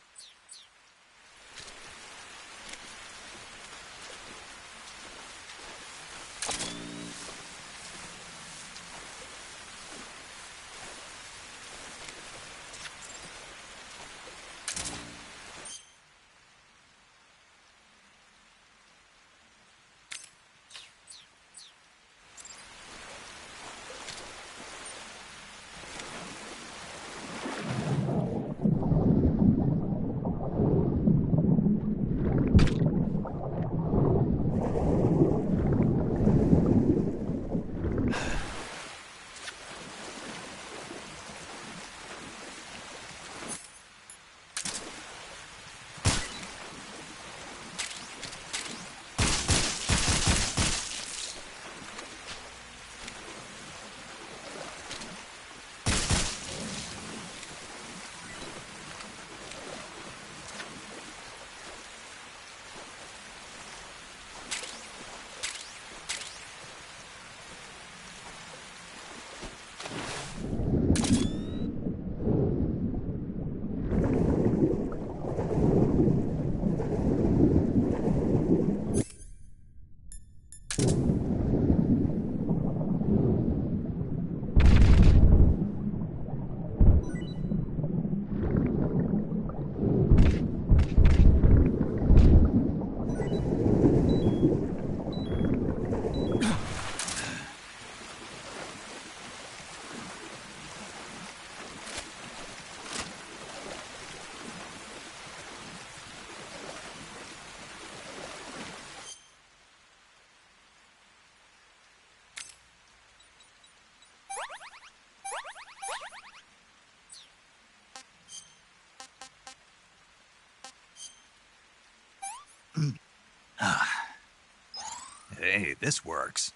Hey, this works.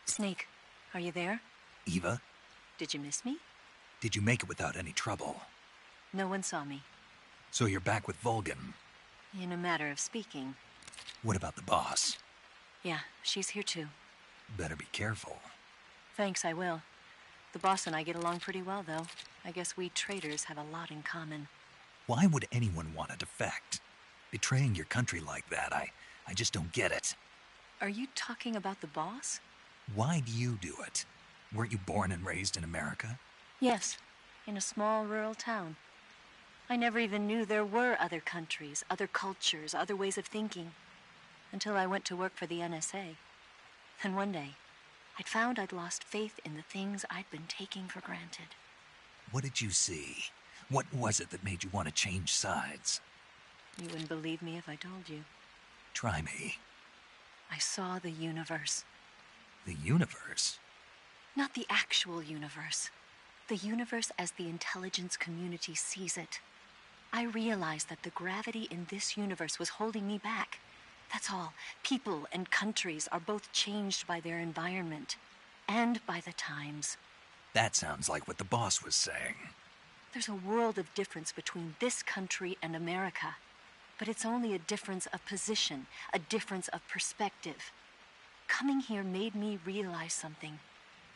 Snake, are you there? Eva, Did you miss me? did you make it without any trouble? No one saw me. So you're back with Vulcan. In a matter of speaking. What about the boss? Yeah, she's here too. Better be careful. Thanks, I will. The boss and I get along pretty well, though. I guess we traitors have a lot in common. Why would anyone want to defect? Betraying your country like that, I just don't get it. Are you talking about the boss? Why do you do it? Weren't you born and raised in America? Yes, in a small rural town. I never even knew there were other countries, other cultures, other ways of thinking, until I went to work for the NSA. And one day, I'd found I'd lost faith in the things I'd been taking for granted. What did you see? What was it that made you want to change sides? You wouldn't believe me if I told you. Try me. I saw the universe. The universe? Not the actual universe. The universe as the intelligence community sees it. I realized that the gravity in this universe was holding me back. That's all. People and countries are both changed by their environment and by the times. That sounds like what the boss was saying. There's a world of difference between this country and America. But it's only a difference of position, a difference of perspective. Coming here made me realize something.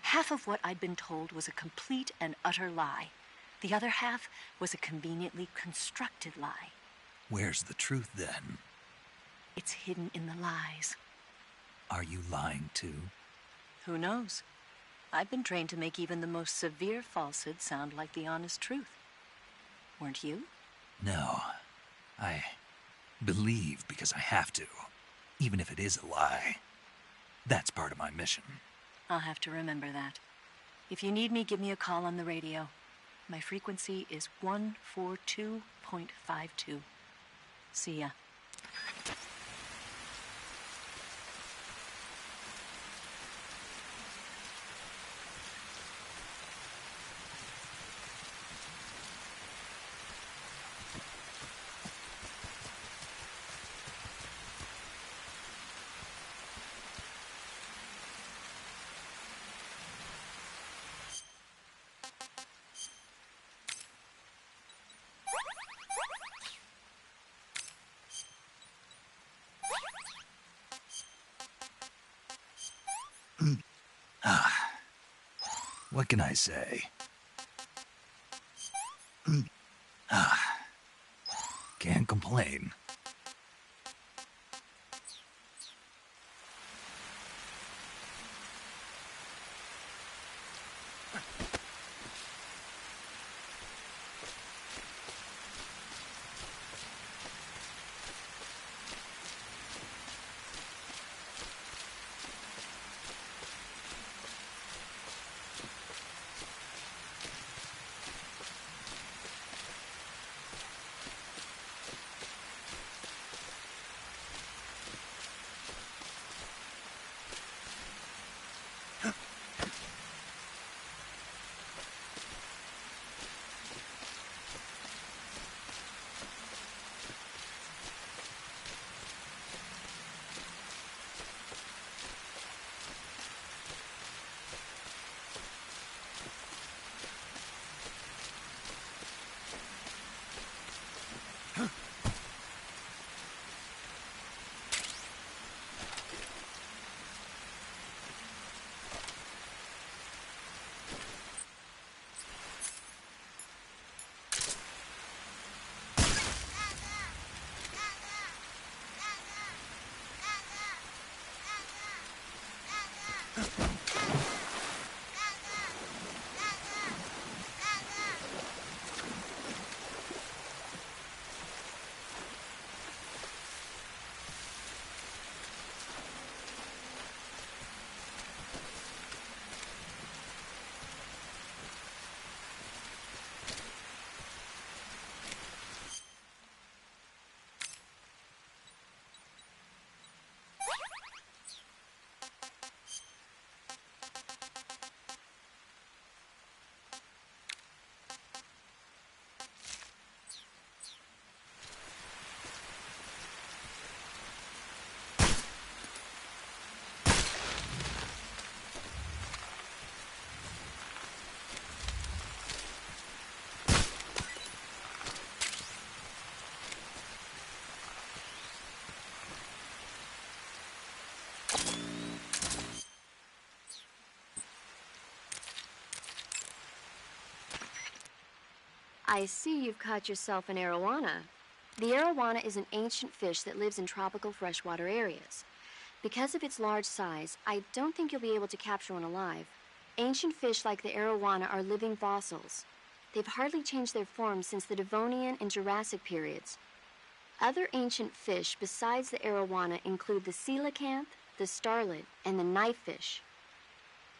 Half of what I'd been told was a complete and utter lie. The other half was a conveniently constructed lie. Where's the truth, then? It's hidden in the lies. Are you lying, too? Who knows? I've been trained to make even the most severe falsehood sound like the honest truth. Weren't you? No. I believe because I have to, even if it is a lie. That's part of my mission. I'll have to remember that. If you need me, give me a call on the radio. My frequency is 142.52. See ya. What can I say? Can't complain. I see you've caught yourself an arowana. The arowana is an ancient fish that lives in tropical freshwater areas. Because of its large size, I don't think you'll be able to capture one alive. Ancient fish like the arowana are living fossils. They've hardly changed their form since the Devonian and Jurassic periods. Other ancient fish besides the arowana include the coelacanth, the starlet, and the knifefish.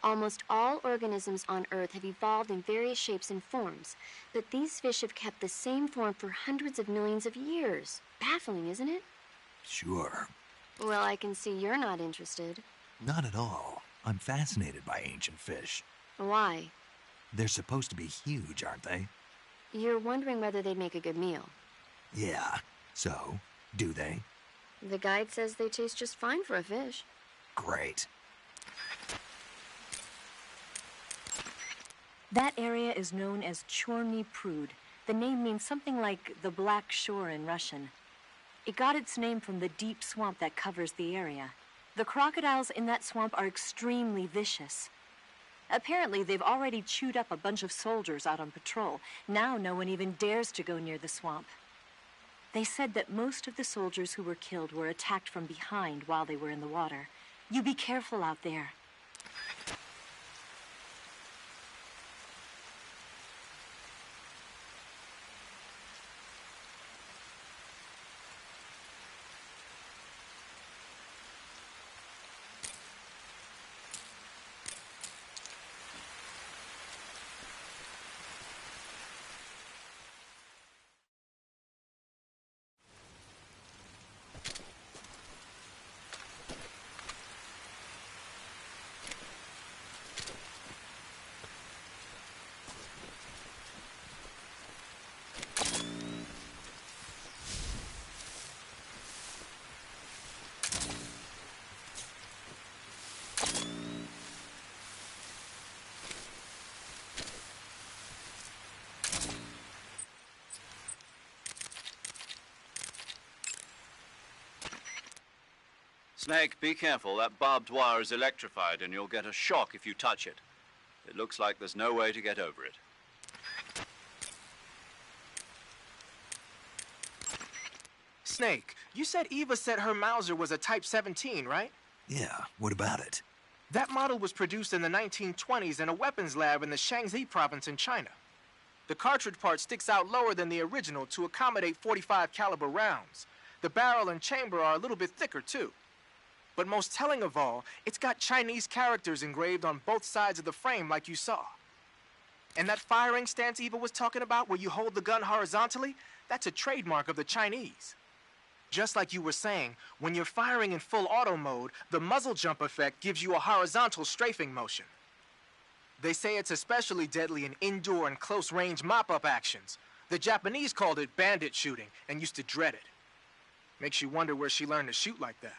Almost all organisms on Earth have evolved in various shapes and forms, but these fish have kept the same form for hundreds of millions of years. Baffling, isn't it? Sure. Well, I can see you're not interested. Not at all. I'm fascinated by ancient fish. Why? They're supposed to be huge, aren't they? You're wondering whether they'd make a good meal. Yeah. So, do they? The guide says they taste just fine for a fish. Great. That area is known as Chorny Prud. The name means something like the Black Shore in Russian. It got its name from the deep swamp that covers the area. The crocodiles in that swamp are extremely vicious. Apparently, they've already chewed up a bunch of soldiers out on patrol. Now no one even dares to go near the swamp. They said that most of the soldiers who were killed were attacked from behind while they were in the water. You be careful out there. Snake, be careful. That barbed wire is electrified and you'll get a shock if you touch it. It looks like there's no way to get over it. Snake, you said Eva said her Mauser was a Type 17, right? Yeah, what about it? That model was produced in the 1920s in a weapons lab in the Shaanxi province in China. The cartridge part sticks out lower than the original to accommodate 45 caliber rounds. The barrel and chamber are a little bit thicker, too. But most telling of all, it's got Chinese characters engraved on both sides of the frame like you saw. And that firing stance Eva was talking about where you hold the gun horizontally, that's a trademark of the Chinese. Just like you were saying, when you're firing in full auto mode, the muzzle jump effect gives you a horizontal strafing motion. They say it's especially deadly in indoor and close-range mop-up actions. The Japanese called it bandit shooting and used to dread it. Makes you wonder where she learned to shoot like that.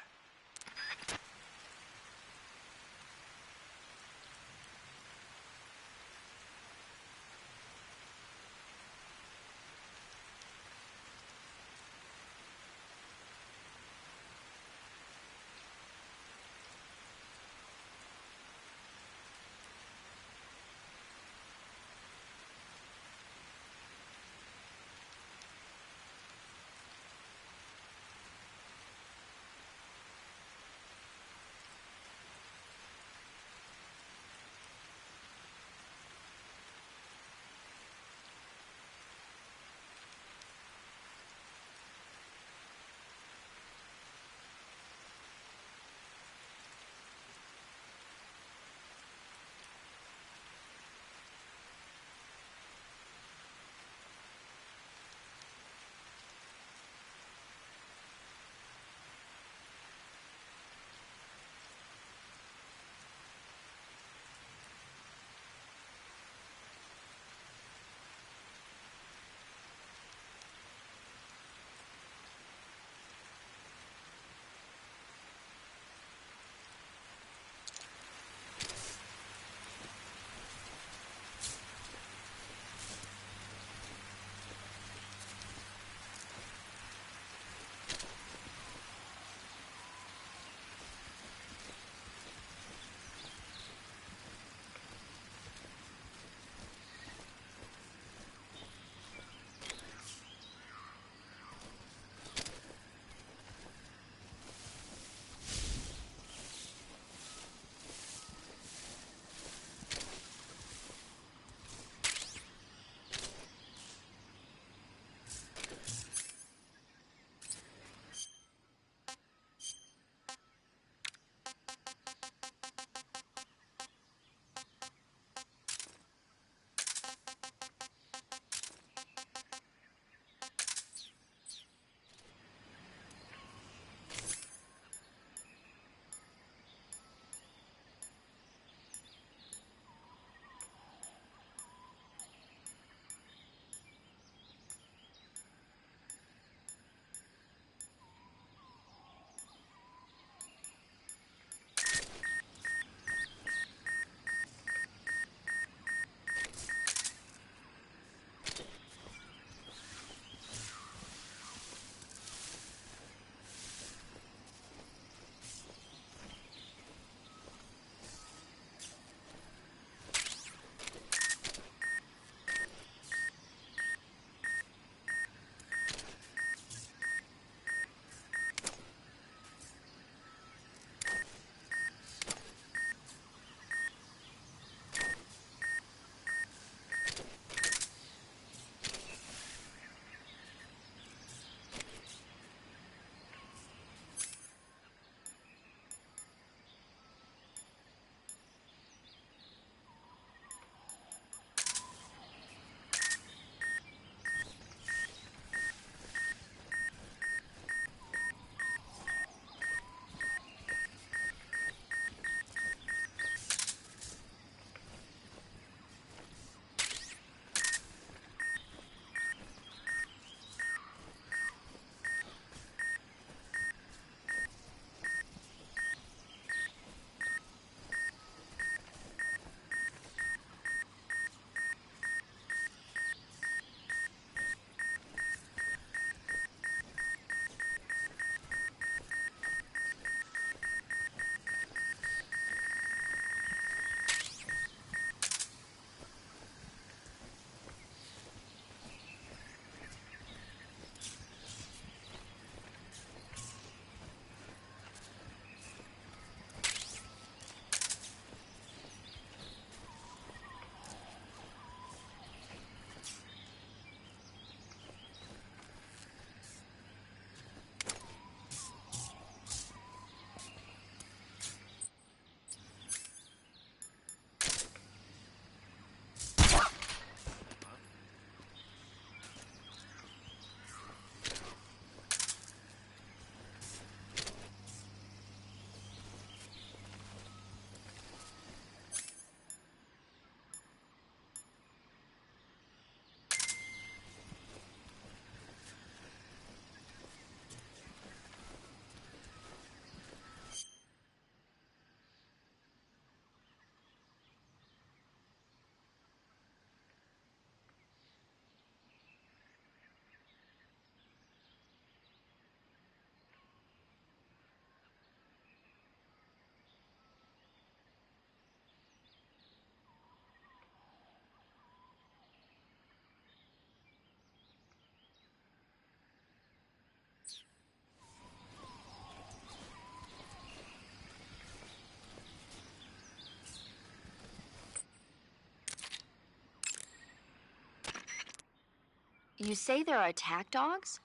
You say there are attack dogs?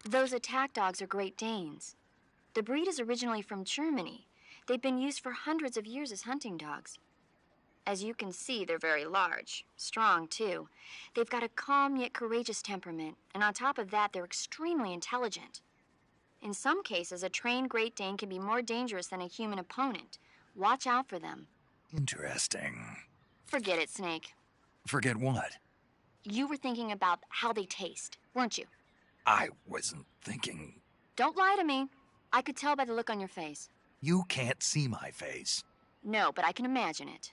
Those attack dogs are Great Danes. The breed is originally from Germany. They've been used for hundreds of years as hunting dogs. As you can see, they're very large, strong too. They've got a calm yet courageous temperament, and on top of that, they're extremely intelligent. In some cases, a trained Great Dane can be more dangerous than a human opponent. Watch out for them. Interesting. Forget it, Snake. Forget what? You were thinking about how they taste, weren't you? I wasn't thinking... Don't lie to me. I could tell by the look on your face. You can't see my face. No, but I can imagine it.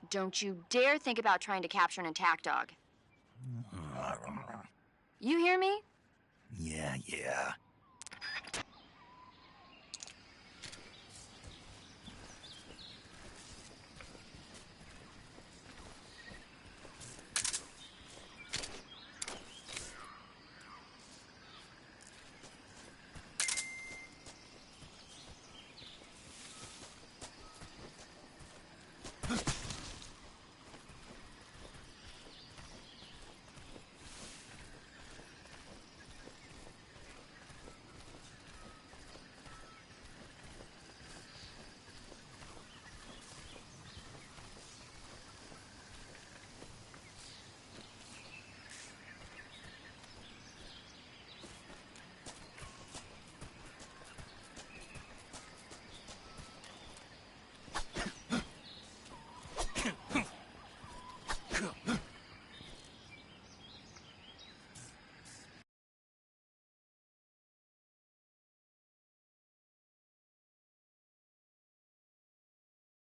Don't you dare think about trying to capture an attack dog. You hear me? Yeah.